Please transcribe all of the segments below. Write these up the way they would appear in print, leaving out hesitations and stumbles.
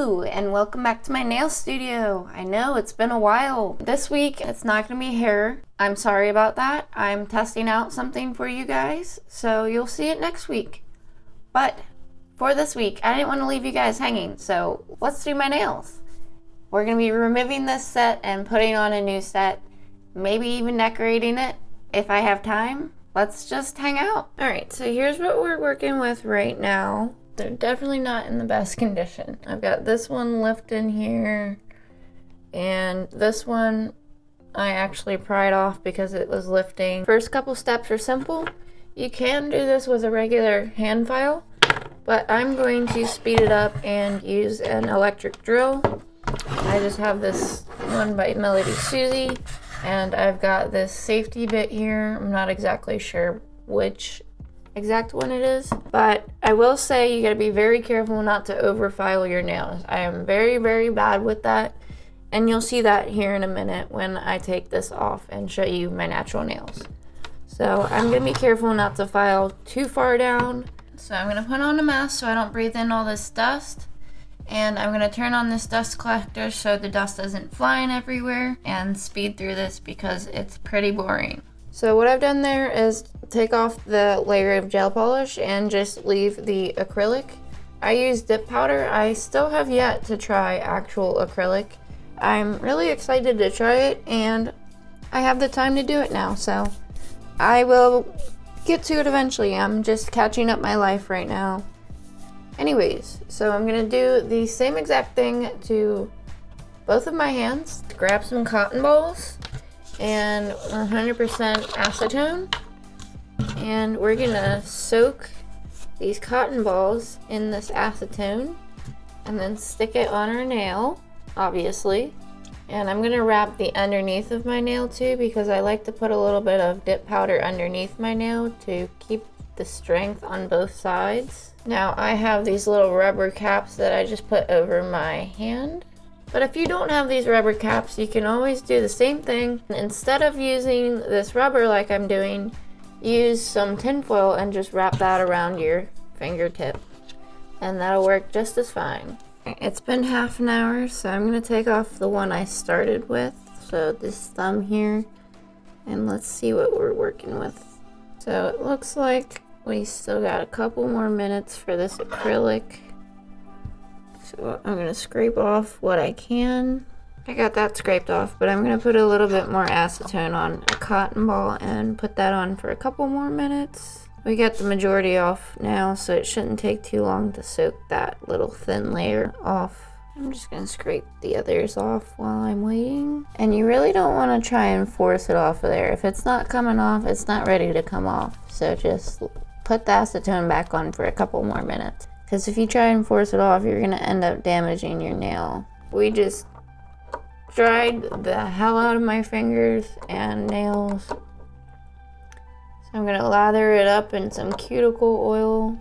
Hello and welcome back to my nail studio. I know it's been a while. This week it's not gonna be hair. I'm sorry about that. I'm testing out something for you guys, so you'll see it next week. But for this week, I didn't want to leave you guys hanging, so let's do my nails. We're gonna be removing this set and putting on a new set, maybe even decorating it if I have time. Let's just hang out. All right, so here's what we're working with right now. They're definitely not in the best condition. I've got this one lifting here, and this one I actually pried off because it was lifting. First couple steps are simple. You can do this with a regular hand file, but I'm going to speed it up and use an electric drill. I just have this one by Melody Susie, and I've got this safety bit here. I'm not exactly sure which exact one it is, but I will say you gotta be very careful not to overfile your nails. I am very, very bad with that, and you'll see that here in a minute when I take this off and show you my natural nails. So I'm gonna be careful not to file too far down. So I'm gonna put on a mask so I don't breathe in all this dust, and I'm gonna turn on this dust collector so the dust isn't flying everywhere, and speed through this because it's pretty boring. So what I've done there is take off the layer of gel polish and just leave the acrylic. I use dip powder. I still have yet to try actual acrylic. I'm really excited to try it, and I have the time to do it now, so I will get to it eventually. I'm just catching up my life right now. Anyways, so I'm gonna do the same exact thing to both of my hands. Grab some cotton balls and 100% acetone, and we're gonna soak these cotton balls in this acetone and then stick it on our nail, obviously. And I'm gonna wrap the underneath of my nail too, because I like to put a little bit of dip powder underneath my nail to keep the strength on both sides. Now I have these little rubber caps that I just put over my hand. But if you don't have these rubber caps, you can always do the same thing. Instead of using this rubber like I'm doing, use some tin foil and just wrap that around your fingertip, and that'll work just as fine. It's been half an hour, so I'm gonna take off the one I started with, so this thumb here, and let's see what we're working with. So it looks like we still got a couple more minutes for this acrylic. So I'm gonna scrape off what I can. I got that scraped off, but I'm gonna put a little bit more acetone on a cotton ball and put that on for a couple more minutes. We got the majority off now, so it shouldn't take too long to soak that little thin layer off. I'm just gonna scrape the others off while I'm waiting. And you really don't wanna try and force it off of there. If it's not coming off, it's not ready to come off. So just put the acetone back on for a couple more minutes. Because if you try and force it off, you're going to end up damaging your nail. We just dried the hell out of my fingers and nails. So I'm going to lather it up in some cuticle oil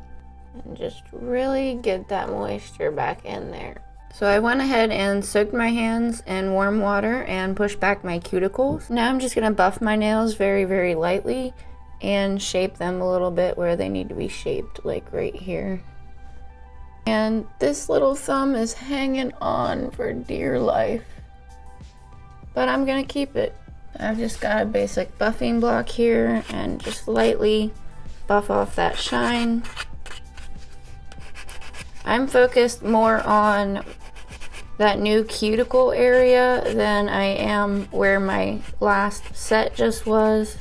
and just really get that moisture back in there. So I went ahead and soaked my hands in warm water and pushed back my cuticles. Now I'm just going to buff my nails very, very lightly and shape them a little bit where they need to be shaped, like right here. And this little thumb is hanging on for dear life, but I'm gonna keep it. I've just got a basic buffing block here and just lightly buff off that shine. I'm focused more on that new cuticle area than I am where my last set just was,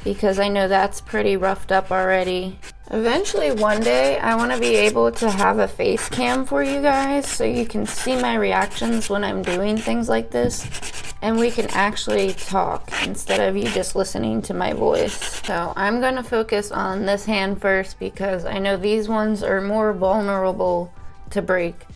because I know that's pretty roughed up already. Eventually one day I want to be able to have a face cam for you guys so you can see my reactions when I'm doing things like this, and we can actually talk instead of you just listening to my voice. So I'm going to focus on this hand first because I know these ones are more vulnerable to break.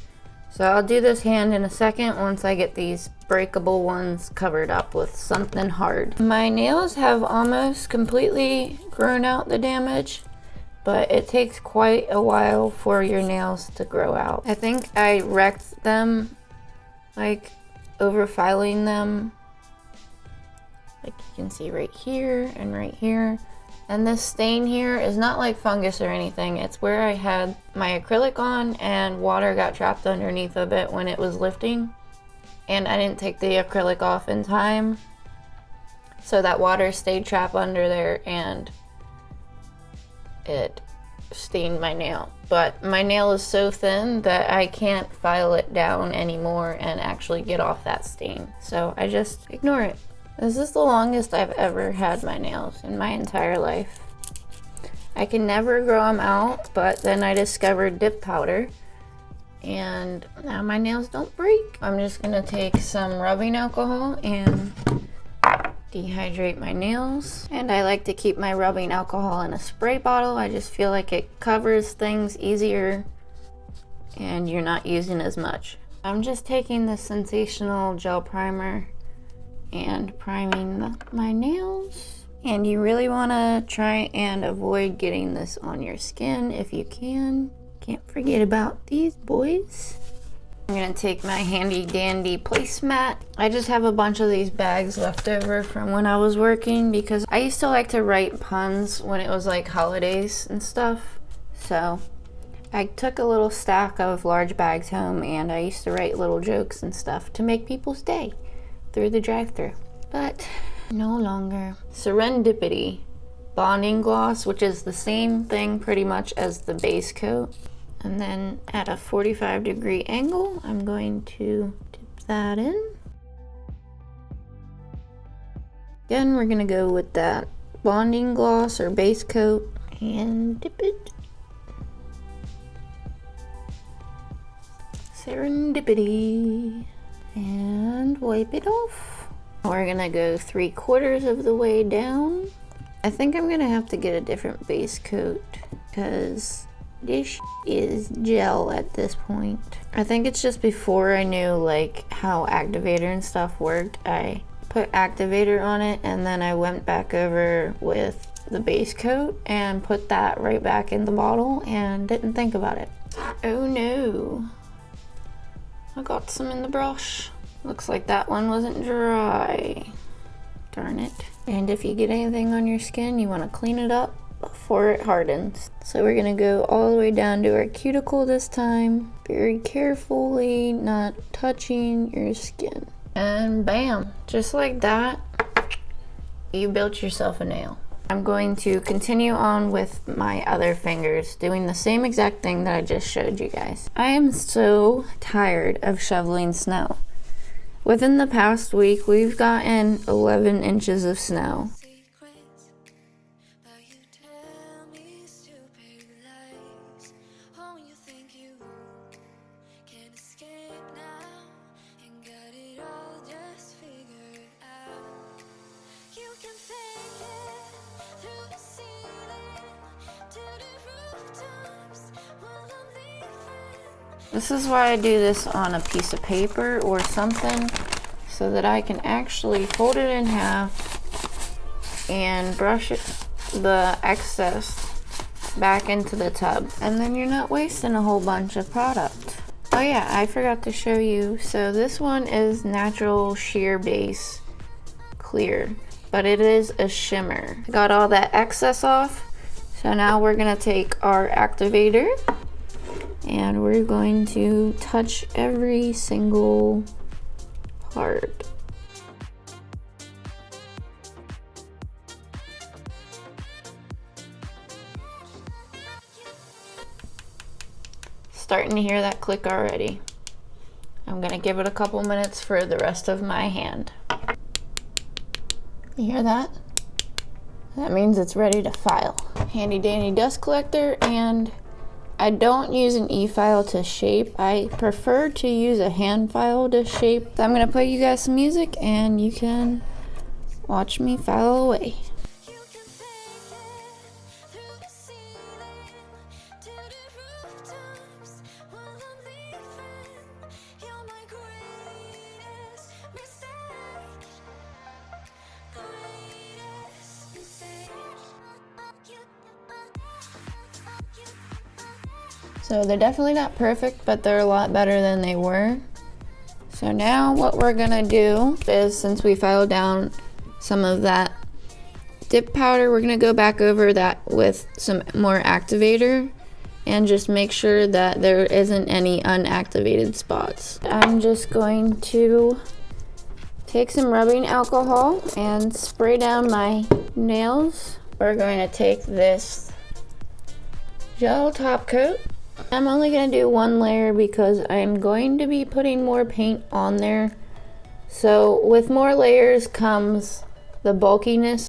So I'll do this hand in a second once I get these breakable ones covered up with something hard. My nails have almost completely grown out the damage, but it takes quite a while for your nails to grow out. I think I wrecked them, like overfiling them. Like you can see right here and right here. And this stain here is not like fungus or anything. It's where I had my acrylic on and water got trapped underneath of it when it was lifting. And I didn't take the acrylic off in time. So that water stayed trapped under there and it stained my nail. But my nail is so thin that I can't file it down anymore and actually get off that stain. So I just ignore it. This is the longest I've ever had my nails in my entire life. I can never grow them out, but then I discovered dip powder and now my nails don't break. I'm just gonna take some rubbing alcohol and dehydrate my nails. And I like to keep my rubbing alcohol in a spray bottle. I just feel like it covers things easier and you're not using as much. I'm just taking the Sensational gel primer and priming my nails. And you really want to try and avoid getting this on your skin if you can. Can't forget about these boys. I'm gonna take my handy dandy placemat. I just have a bunch of these bags left over from when I was working because I used to like to write puns when it was like holidays and stuff. So I took a little stack of large bags home and I used to write little jokes and stuff to make people's day through the drive-thru, but no longer. Serendipity bonding gloss, which is the same thing pretty much as the base coat. And then at a 45-degree angle, I'm going to dip that in. Again, we're gonna go with that bonding gloss or base coat and dip it. Serendipity. And wipe it off. We're gonna go 3/4 of the way down. I think I'm gonna have to get a different base coat because this is gel at this point. I think it's just before I knew like how activator and stuff worked. I put activator on it and then I went back over with the base coat and put that right back in the bottle and didn't think about it. Oh no. I got some in the brush. Looks like that one wasn't dry. Darn it. And if you get anything on your skin, you want to clean it up before it hardens. So we're gonna go all the way down to our cuticle this time. Very carefully, not touching your skin. And bam, just like that, you built yourself a nail. I'm going to continue on with my other fingers, doing the same exact thing that I just showed you guys. I am so tired of shoveling snow. Within the past week, we've gotten 11 inches of snow. This is why I do this on a piece of paper or something, so that I can actually fold it in half and brush the excess back into the tub. And then you're not wasting a whole bunch of product. Oh yeah, I forgot to show you. So this one is natural sheer base clear, but it is a shimmer. Got all that excess off. So now we're gonna take our activator and we're going to touch every single part. Starting to hear that click already. I'm gonna give it a couple minutes for the rest of my hand. You hear that? That means it's ready to file. Handy dandy dust collector, and I don't use an e-file to shape. I prefer to use a hand file to shape. So I'm gonna play you guys some music and you can watch me file away. So they're definitely not perfect, but they're a lot better than they were. So now what we're gonna do is, since we filed down some of that Dip powder, we're gonna go back over that with some more activator and just make sure that there isn't any unactivated spots. I'm just going to take some rubbing alcohol and spray down my nails. We're going to take this gel top coat. I'm only going to do one layer because I'm going to be putting more paint on there. So with more layers comes the bulkiness.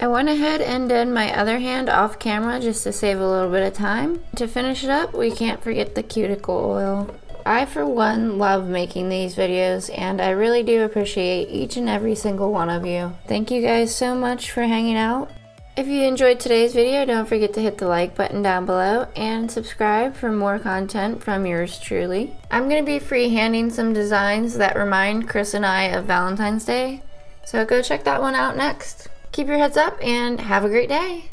I went ahead and did my other hand off camera just to save a little bit of time. To finish it up, we can't forget the cuticle oil. I, for one, love making these videos, and I really do appreciate each and every single one of you. Thank you guys so much for hanging out. If you enjoyed today's video, don't forget to hit the like button down below and subscribe for more content from yours truly. I'm going to be freehanding some designs that remind Chris and I of Valentine's Day, so go check that one out next. Keep your heads up and have a great day.